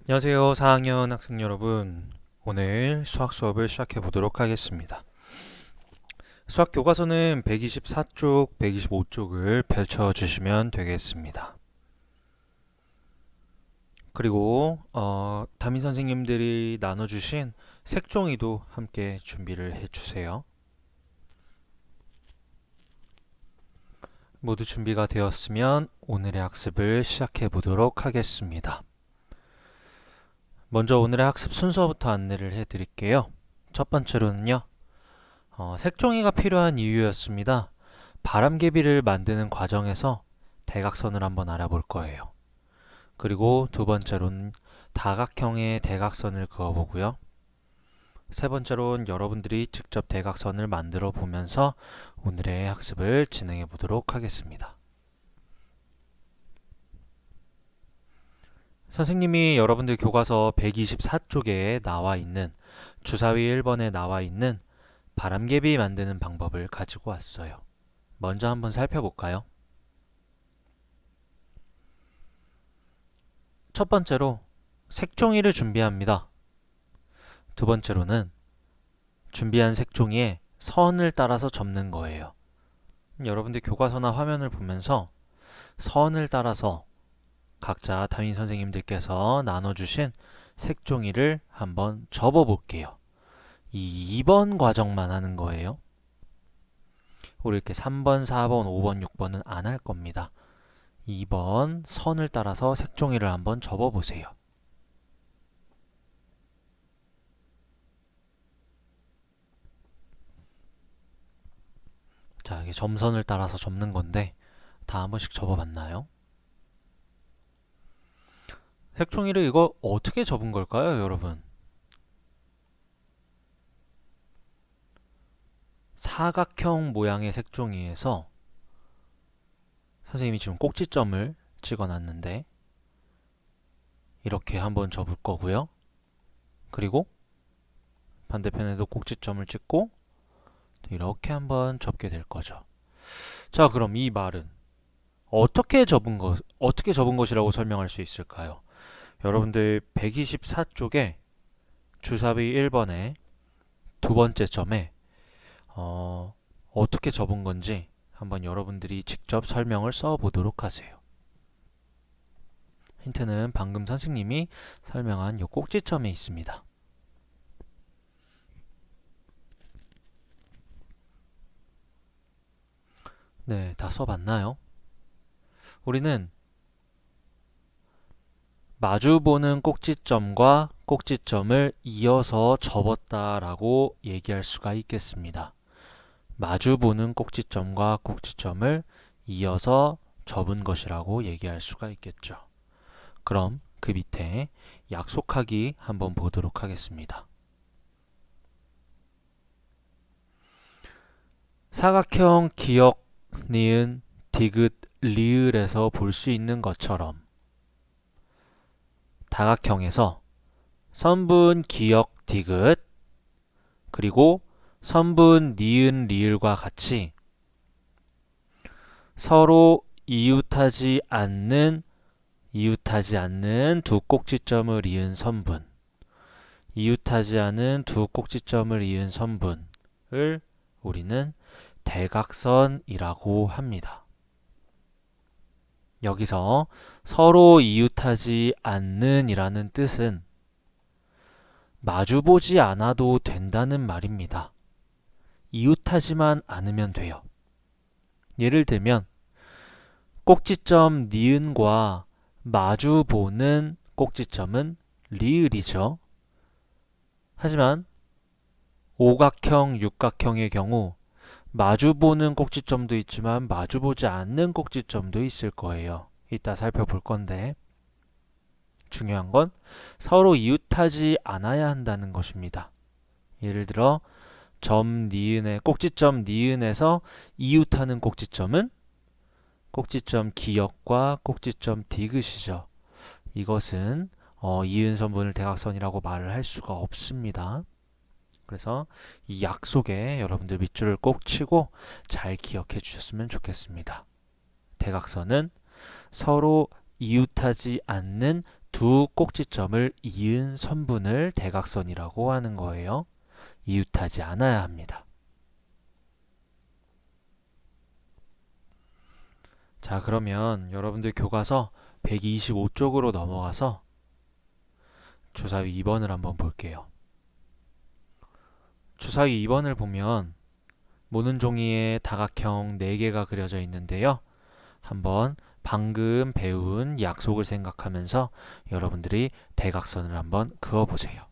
안녕하세요. 4학년 학생 여러분. 오늘 수학 수업을 시작해 보도록 하겠습니다. 수학 교과서는 124쪽, 125쪽을 펼쳐 주시면 되겠습니다. 그리고 담임 선생님들이 나눠주신 색종이도 함께 준비를 해주세요. 모두 준비가 되었으면 오늘의 학습을 시작해 보도록 하겠습니다. 먼저 오늘의 학습 순서부터 안내를 해드릴게요. 첫 번째로는요. 색종이가 필요한 이유였습니다. 바람개비를 만드는 과정에서 대각선을 한번 알아볼 거예요. 그리고 두 번째로는 다각형의 대각선을 그어보고요. 세 번째로는 여러분들이 직접 대각선을 만들어 보면서 오늘의 학습을 진행해 보도록 하겠습니다. 선생님이 여러분들 교과서 124쪽에 나와 있는 주사위 1번에 나와 있는 바람개비 만드는 방법을 가지고 왔어요. 먼저 한번 살펴볼까요? 첫 번째로 색종이를 준비합니다. 두 번째로는 준비한 색종이에 선을 따라서 접는 거예요. 여러분들 교과서나 화면을 보면서 선을 따라서 각자 담임 선생님들께서 나눠주신 색종이를 한번 접어 볼게요. 이 2번 과정만 하는 거예요. 우리 이렇게 3번, 4번, 5번, 6번은 안 할 겁니다. 2번 선을 따라서 색종이를 한번 접어 보세요. 자, 이게 점선을 따라서 접는 건데 다 한 번씩 접어 봤나요? 색종이를 이거 어떻게 접은 걸까요, 여러분? 사각형 모양의 색종이에서 선생님이 지금 꼭지점을 찍어놨는데 이렇게 한번 접을 거고요. 그리고 반대편에도 꼭지점을 찍고 이렇게 한번 접게 될 거죠. 자, 그럼 이 말은 어떻게 접은 것이라고 설명할 수 있을까요? 여러분들 124쪽에 주사위 1번에 두 번째 점에 어떻게 접은 건지 한번 여러분들이 직접 설명을 써 보도록 하세요. 힌트는 방금 선생님이 설명한 이 꼭지점에 있습니다. 네, 다 써봤나요? 우리는 마주보는 꼭지점과 꼭지점을 이어서 접었다라고 얘기할 수가 있겠습니다. 마주보는 꼭지점과 꼭지점을 이어서 접은 것이라고 얘기할 수가 있겠죠. 그럼 그 밑에 약속하기 한번 보도록 하겠습니다. 사각형 기역, 니은, 디귿, 리을에서 볼 수 있는 것처럼 다각형에서 선분, 기역, 디귿 그리고 선분, 니은, 리을과 같이 서로 이웃하지 않는 두 꼭지점을 이은 선분, 이웃하지 않은 두 꼭지점을 이은 선분을 우리는 대각선이라고 합니다. 여기서 서로 이웃하지 않는 이라는 뜻은 마주보지 않아도 된다는 말입니다. 이웃하지만 않으면 돼요. 예를 들면 꼭지점 니은과 마주보는 꼭지점은 리을이죠. 하지만 오각형, 육각형의 경우 마주보는 꼭지점도 있지만 마주보지 않는 꼭지점도 있을 거예요. 이따 살펴볼 건데 중요한 건 서로 이웃하지 않아야 한다는 것입니다. 예를 들어 꼭지점 니은에서 이웃하는 꼭지점은 꼭지점 기역과 꼭지점 디귿이죠. 이것은 이은 선분을 대각선이라고 말을 할 수가 없습니다. 그래서 이 약속에 여러분들 밑줄을 꼭 치고 잘 기억해 주셨으면 좋겠습니다. 대각선은 서로 이웃하지 않는 두 꼭지점을 이은 선분을 대각선이라고 하는 거예요. 이웃하지 않아야 합니다. 자, 그러면 여러분들 교과서 125쪽으로 넘어가서 주사위 2번을 한번 볼게요. 주사위 2번을 보면 모는 종이에 다각형 4개가 그려져 있는데요. 한번 방금 배운 약속을 생각하면서 여러분들이 대각선을 한번 그어보세요.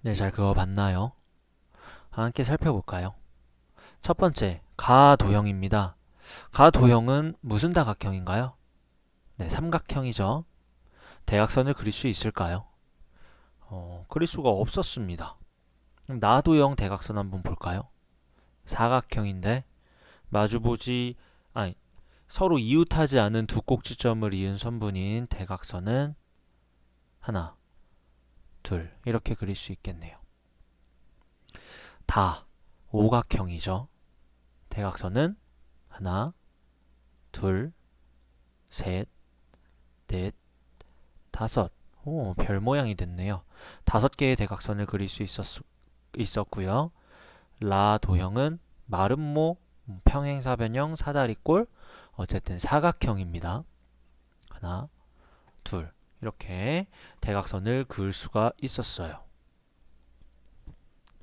네, 잘 그어봤나요? 함께 살펴볼까요? 첫 번째, 가도형입니다. 가도형은 무슨 다각형인가요? 네, 삼각형이죠. 대각선을 그릴 수 있을까요? 그릴 수가 없었습니다. 그럼 나도형 대각선 한번 볼까요? 사각형인데 마주보지 아니 서로 이웃하지 않은 두 꼭지점을 이은 선분인 대각선은 하나, 둘 이렇게 그릴 수 있겠네요. 다 오각형이죠. 대각선은 하나, 둘, 셋, 넷, 다섯. 오, 별 모양이 됐네요. 5개의 대각선을 그릴 수 있었고요. 라 도형은 마름모, 평행사변형, 사다리꼴, 어쨌든 사각형입니다. 하나, 둘 이렇게 대각선을 그을 수가 있었어요.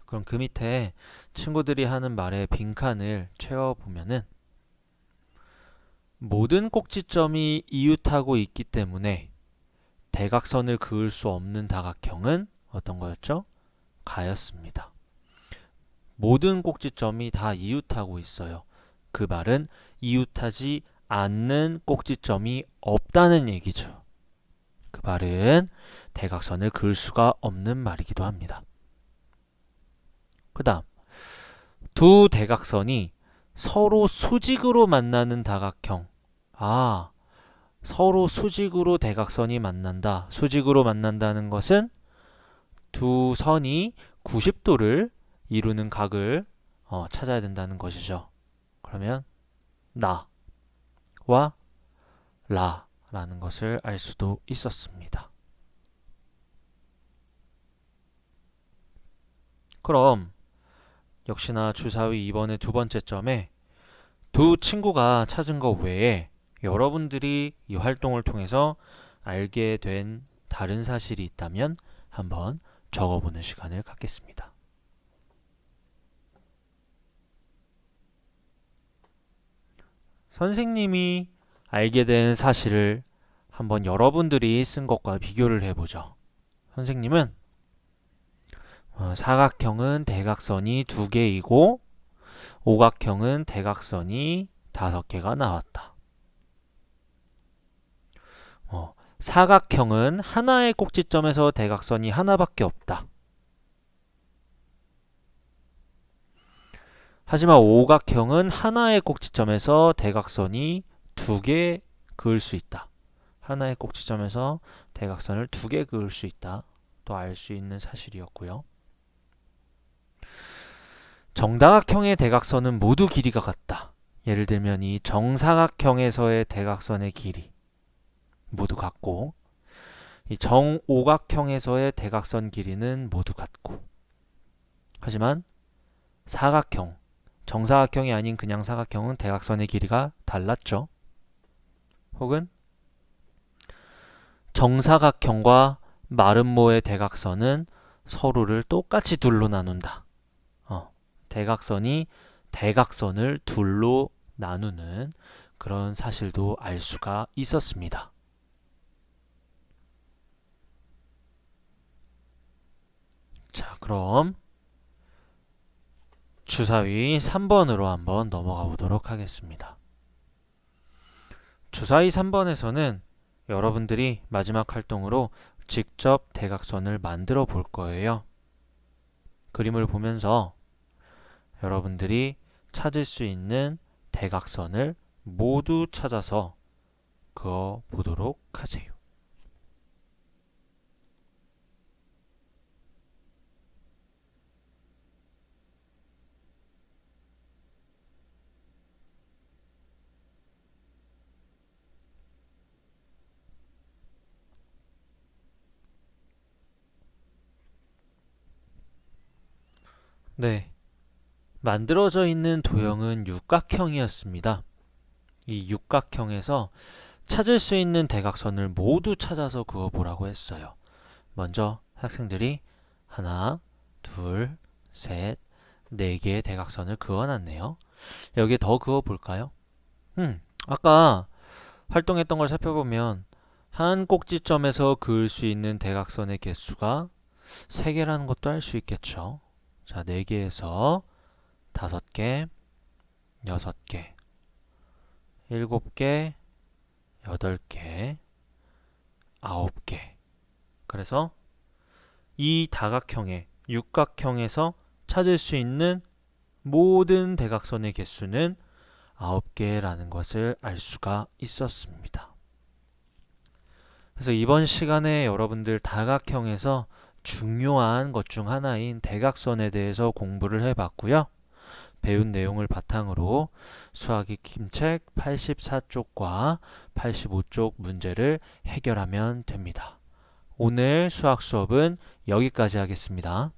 그럼 그 밑에 친구들이 하는 말에 빈칸을 채워보면은 모든 꼭지점이 이웃하고 있기 때문에 대각선을 그을 수 없는 다각형은 어떤 거였죠? 가였습니다. 모든 꼭지점이 다 이웃하고 있어요. 그 말은 이웃하지 않는 꼭지점이 없다는 얘기죠. 그 말은 대각선을 그을 수가 없는 말이기도 합니다. 그 다음 두 대각선이 서로 수직으로 만나는 다각형. 서로 수직으로 대각선이 만난다. 수직으로 만난다는 것은 두 선이 90도를 이루는 각을 찾아야 된다는 것이죠. 그러면 나와 라라는 것을 알 수도 있었습니다. 그럼 역시나 주사위 2번의 두 번째 점에 두 친구가 찾은 것 외에 여러분들이 이 활동을 통해서 알게 된 다른 사실이 있다면 한번 적어보는 시간을 갖겠습니다. 선생님이 알게 된 사실을 한번 여러분들이 쓴 것과 비교를 해보죠. 선생님은 사각형은 대각선이 2개이고 오각형은 대각선이 5개가 나왔다. 사각형은 하나의 꼭지점에서 대각선이 하나밖에 없다. 하지만 오각형은 하나의 꼭지점에서 대각선이 2개 그을 수 있다. 하나의 꼭지점에서 대각선을 2개 그을 수 있다. 또 알 수 있는 사실이었고요. 정다각형의 대각선은 모두 길이가 같다. 예를 들면 이 정사각형에서의 대각선의 길이 모두 같고 이 정오각형에서의 대각선 길이는 모두 같고 하지만 사각형, 정사각형이 아닌 그냥 사각형은 대각선의 길이가 달랐죠. 혹은 정사각형과 마름모의 대각선은 서로를 똑같이 둘로 나눈다. 대각선이 대각선을 둘로 나누는 그런 사실도 알 수가 있었습니다. 자, 그럼 주사위 3번으로 한번 넘어가 보도록 하겠습니다. 주사위 3번에서는 여러분들이 마지막 활동으로 직접 대각선을 만들어 볼 거예요. 그림을 보면서 여러분들이 찾을 수 있는 대각선을 모두 찾아서 그어 보도록 하세요. 네, 만들어져 있는 도형은 육각형이었습니다. 이 육각형에서 찾을 수 있는 대각선을 모두 찾아서 그어보라고 했어요. 먼저 학생들이 하나, 둘, 셋, 네 개의 대각선을 그어놨네요. 여기에 더 그어볼까요? 아까 활동했던 걸 살펴보면 한 꼭지점에서 그을 수 있는 대각선의 개수가 3개라는 것도 알 수 있겠죠. 자, 4개에서 5개, 6개, 7개, 8개, 9개. 그래서 이 다각형의 육각형에서 찾을 수 있는 모든 대각선의 개수는 9개라는 것을 알 수가 있었습니다. 그래서 이번 시간에 여러분들 다각형에서 중요한 것 중 하나인 대각선에 대해서 공부를 해봤고요. 배운 내용을 바탕으로 수학 익힘책 84쪽과 85쪽 문제를 해결하면 됩니다. 오늘 수학 수업은 여기까지 하겠습니다.